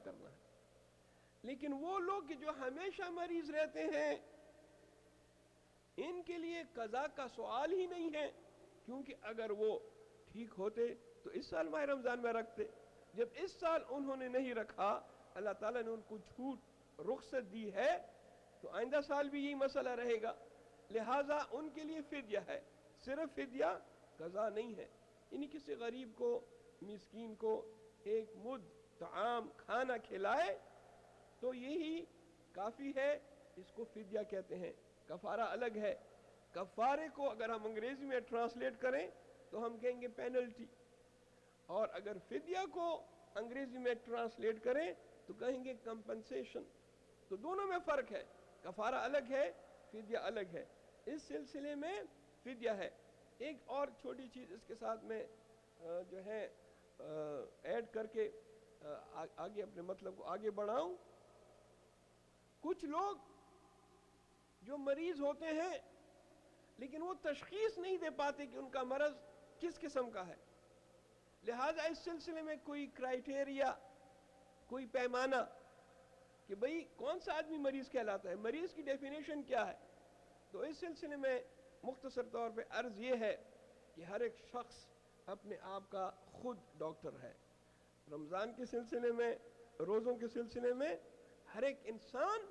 کرنا ہے. لیکن وہ لوگ جو ہمیشہ مریض رہتے ہیں ان کے لیے قضا کا سوال ہی نہیں ہے، کیونکہ اگر وہ ٹھیک ہوتے تو اس سال ماہ رمضان میں رکھتے. جب اس سال انہوں نے نہیں رکھا، اللہ تعالیٰ نے ان کو چھوٹ رخصت دی ہے، تو آئندہ سال بھی یہی مسئلہ رہے گا. لہٰذا ان کے لیے فدیہ ہے، صرف فدیہ قضا نہیں ہے. یعنی کسی غریب کو، مسکین کو ایک مد طعام کھانا کھلائے تو یہی کافی ہے، اس کو فدیہ کہتے ہیں. کفارہ الگ ہے. کفارے کو اگر ہم انگریزی میں ٹرانسلیٹ کریں تو ہم کہیں گے پینلٹی، اور اگر فدیہ کو انگریزی میں ٹرانسلیٹ کریں تو کہیں گے کمپنسیشن. تو دونوں میں فرق ہے، کفارہ الگ ہے، فدیہ الگ ہے. اس سلسلے میں فدیہ ہے. ایک اور چھوٹی چیز اس کے ساتھ میں جو ہے ایڈ کر کے آگے اپنے مطلب کو آگے بڑھاؤں. کچھ لوگ جو مریض ہوتے ہیں لیکن وہ تشخیص نہیں دے پاتے کہ ان کا مرض کس قسم کا ہے. لہذا اس سلسلے میں کوئی کرائیٹیریا، کوئی پیمانہ کہ بھئی کون سا آدمی مریض کہلاتا ہے، مریض کی ڈیفینیشن کیا ہے. تو اس سلسلے میں مختصر طور پہ عرض یہ ہے کہ ہر ایک شخص اپنے آپ کا خود ڈاکٹر ہے. رمضان کے سلسلے میں، روزوں کے سلسلے میں ہر ایک انسان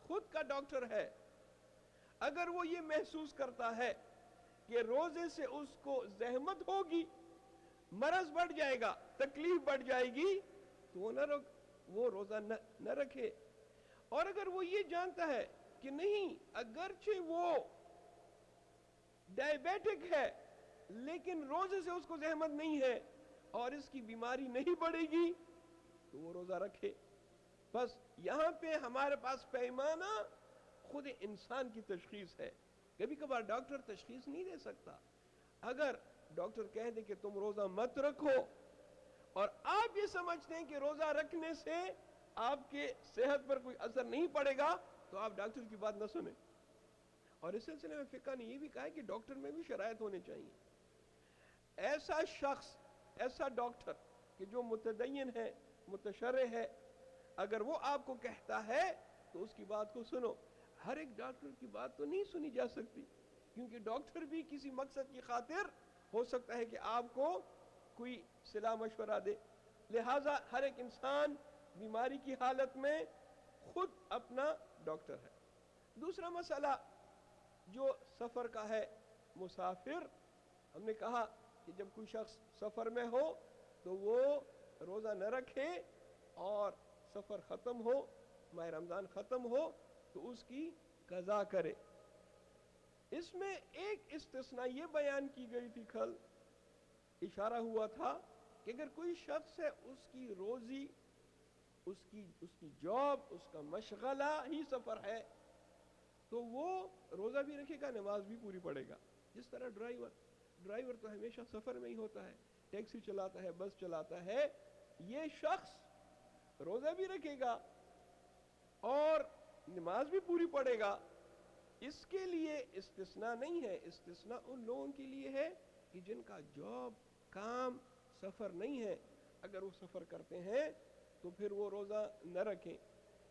خود کا ڈاکٹر ہے. اگر وہ یہ محسوس کرتا ہے کہ روزے سے اس کو زحمت ہوگی، مرض بڑھ جائے گا، تکلیف بڑھ جائے گی، تو وہ روزہ نہ رکھے. اور اگر وہ یہ جانتا ہے کہ نہیں، اگرچہ وہ ڈائبیٹک ہے لیکن روزے سے اس کو زحمت نہیں ہے اور اس کی بیماری نہیں بڑھے گی، تو وہ روزہ رکھے. بس یہاں پہ ہمارے پاس پیمانہ خود انسان کی تشخیص ہے. کبھی کبھار ڈاکٹر تشخیص نہیں دے سکتا. اگر ڈاکٹر کہہ دے کہ تم روزہ مت رکھو اور آپ یہ سمجھتے ہیں کہ روزہ رکھنے سے آپ کے صحت پر کوئی اثر نہیں پڑے گا، تو آپ ڈاکٹر کی بات نہ سنیں. اور اس سلسلے میں فقہ نے یہ بھی کہا ہے کہ ڈاکٹر میں بھی شرائط ہونے چاہیے. ایسا شخص، ایسا ڈاکٹر کہ جو متدین ہے، متشرع ہے، اگر وہ آپ کو کہتا ہے تو اس کی بات کو سنو. ہر ایک ڈاکٹر کی بات تو نہیں سنی جا سکتی، کیونکہ ڈاکٹر بھی کسی مقصد کی خاطر ہو سکتا ہے کہ آپ کو کوئی صلاح مشورہ دے. لہٰذا ہر ایک انسان بیماری کی حالت میں خود اپنا ڈاکٹر ہے. دوسرا مسئلہ جو سفر کا ہے، مسافر، ہم نے کہا کہ جب کوئی شخص سفر میں ہو تو وہ روزہ نہ رکھے اور سفر ختم ہو، ماہ رمضان ختم ہو تو اس کی قضا کرے. اس میں ایک استثناء یہ بیان کی گئی تھی، کل اشارہ ہوا تھا کہ اگر کوئی شخص ہے، اس کی روزی، اس کی جاب، اس کا مشغلہ ہی سفر ہے، تو وہ روزہ بھی رکھے گا، نماز بھی پوری پڑھے گا. جس طرح ڈرائیور تو ہمیشہ سفر میں ہی ہوتا ہے، ٹیکسی چلاتا ہے، بس چلاتا ہے، یہ شخص روزہ بھی رکھے گا اور نماز بھی پوری پڑھے گا. اس کے لیے استثناء نہیں ہے. استثناء ان لوگوں کے لیے ہے کہ جن کا جاب، کام، سفر نہیں ہے. اگر وہ سفر کرتے ہیں تو پھر وہ روزہ نہ رکھیں.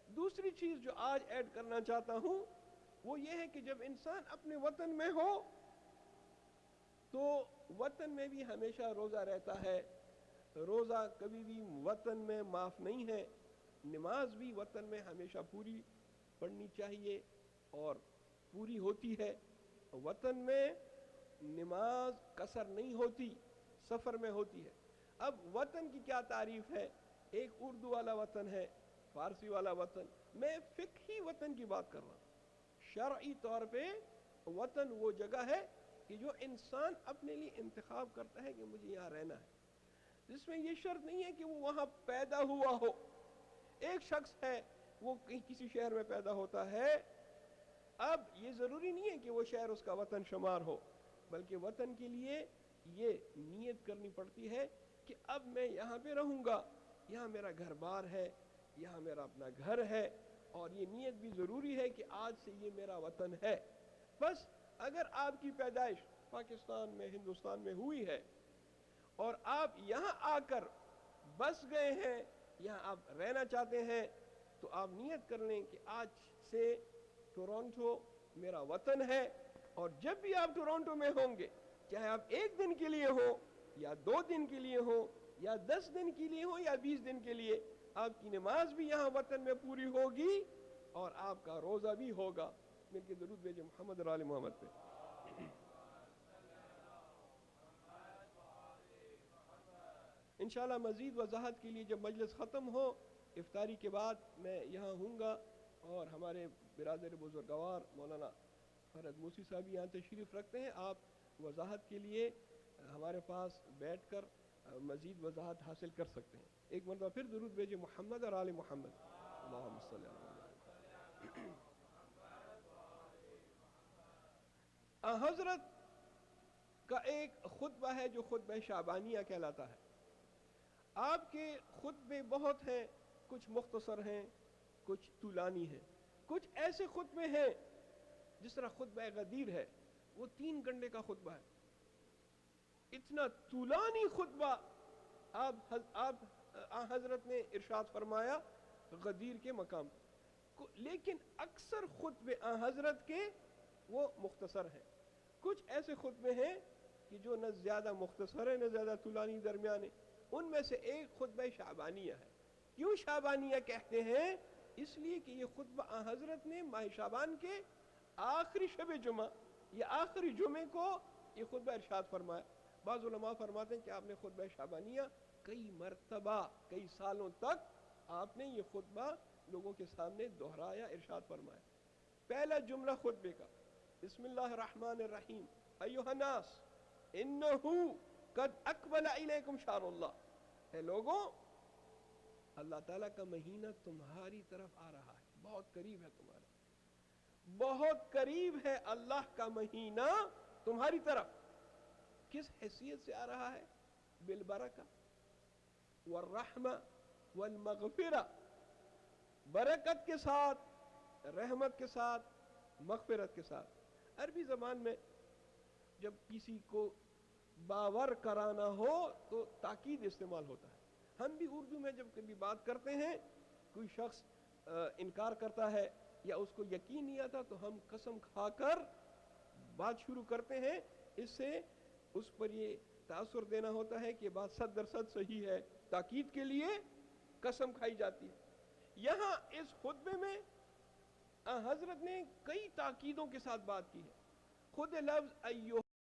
دوسری چیز جو آج ایڈ کرنا چاہتا ہوں وہ یہ ہے کہ جب انسان اپنے وطن میں ہو تو وطن میں بھی ہمیشہ روزہ رہتا ہے. روزہ کبھی بھی وطن میں معاف نہیں ہے. نماز بھی وطن میں ہمیشہ پوری پڑھنی چاہیے اور پوری ہوتی ہے. وطن میں نماز قصر نہیں ہوتی، سفر میں ہوتی ہے. اب وطن کی کیا تعریف ہے؟ ایک اردو والا وطن ہے، فارسی والا وطن. میں فقہی وطن کی بات کر رہا ہوں. شرعی طور پہ وطن وہ جگہ ہے کہ جو انسان اپنے لیے انتخاب کرتا ہے کہ مجھے یہاں رہنا ہے، جس میں یہ شرط نہیں ہے کہ وہ وہاں پیدا ہوا ہو. ایک شخص ہے، وہ کسی شہر میں پیدا ہوتا ہے، اب یہ ضروری نہیں ہے کہ وہ شہر اس کا وطن شمار ہو، بلکہ وطن کے لیے یہ نیت کرنی پڑتی ہے کہ اب میں یہاں پہ رہوں گا، یہاں میرا گھر بار ہے، یہاں میرا اپنا گھر ہے، اور یہ نیت بھی ضروری ہے کہ آج سے یہ میرا وطن ہے. بس اگر آپ کی پیدائش پاکستان میں، ہندوستان میں ہوئی ہے اور آپ یہاں آ کر بس گئے ہیں یہاں آپ رہنا چاہتے ہیں تو آپ نیت کر لیں کہ آج سے ٹورانٹو میرا وطن ہے، اور جب بھی آپ ٹورانٹو میں ہوں گے، چاہے آپ 1 دن کے لیے ہو یا 2 دن کے لیے ہو یا 10 دن کے لیے ہو یا 20 دن کے لیے، آپ کی نماز بھی یہاں وطن میں پوری ہوگی اور آپ کا روزہ بھی ہوگا۔ مل کے درود بھیجیں محمد اور آل محمد پہ۔ انشاءاللہ مزید وضاحت کے لیے جب مجلس ختم ہو افطاری کے بعد میں یہاں ہوں گا، اور ہمارے برادر بزرگوار مولانا فرد موسی صاحب یہاں تشریف رکھتے ہیں، آپ وضاحت کے لیے ہمارے پاس بیٹھ کر مزید وضاحت حاصل کر سکتے ہیں۔ ایک مرتبہ پھر درود بھیجیں محمد اور آل محمد۔ اللہم صلی اللہ علیہ وسلم۔ حضرت کا ایک خطبہ ہے جو خطبہ شعبانیہ کہلاتا ہے۔ آپ کے خطبے بہت ہیں، کچھ مختصر ہیں، کچھ طولانی ہیں، کچھ ایسے خطبے ہیں جس طرح خطبہ غدیر ہے، وہ 3 گھنٹے کا خطبہ ہے۔ اتنا طولانی خطبہ آپ حضرت نے ارشاد فرمایا غدیر کے مقام پر، لیکن اکثر خطبے حضرت کے وہ مختصر ہیں۔ کچھ ایسے خطبے ہیں کہ جو نہ زیادہ مختصر ہے نہ زیادہ طولانی، درمیانے۔ ان میں سے ایک خطبہ شعبانیہ ہے۔ کیوں شعبانیہ کہتے ہیں؟ اس لیے کہ یہ خطبہ حضرت نے ماہ شعبان کے آخری شب جمعہ یا آخری جمعے کو یہ خطبہ ارشاد فرمایا۔ بعض علماء فرماتے ہیں کہ آپ نے خطبہ شعبانیہ کئی مرتبہ، کئی سالوں تک آپ نے یہ خطبہ لوگوں کے سامنے دہرایا، ارشاد فرمایا۔ پہلا جملہ خطبے کا، بسم اللہ الرحمن الرحیم، ایھا الناس انہو قد اقبل الیکم شہر اللہ، اے لوگوں اللہ تعالیٰ کا مہینہ تمہاری طرف آ رہا ہے، بہت قریب ہے تمہارے، بہت قریب ہے اللہ کا مہینہ تمہاری طرف۔ کس حیثیت سے آ رہا ہے؟ بالبرکہ والرحمہ والمغفرہ، برکت کے ساتھ، رحمت کے ساتھ، مغفرت کے ساتھ۔ عربی زبان میں جب کسی کو باور کرانا ہو تو تاکید استعمال ہوتا ہے۔ ہم بھی اردو میں جب کبھی بات کرتے ہیں، کوئی شخص انکار کرتا ہے یا اس کو یقین نہیں آتا تو ہم قسم کھا کر بات شروع کرتے ہیں، اس سے اس پر یہ تاثر دینا ہوتا ہے کہ بات 100% صحیح ہے، تاکید کے لیے قسم کھائی جاتی ہے۔ یہاں اس خطبے میں حضرت نے کئی تاکیدوں کے ساتھ بات کی ہے۔ خود لفظ ایھا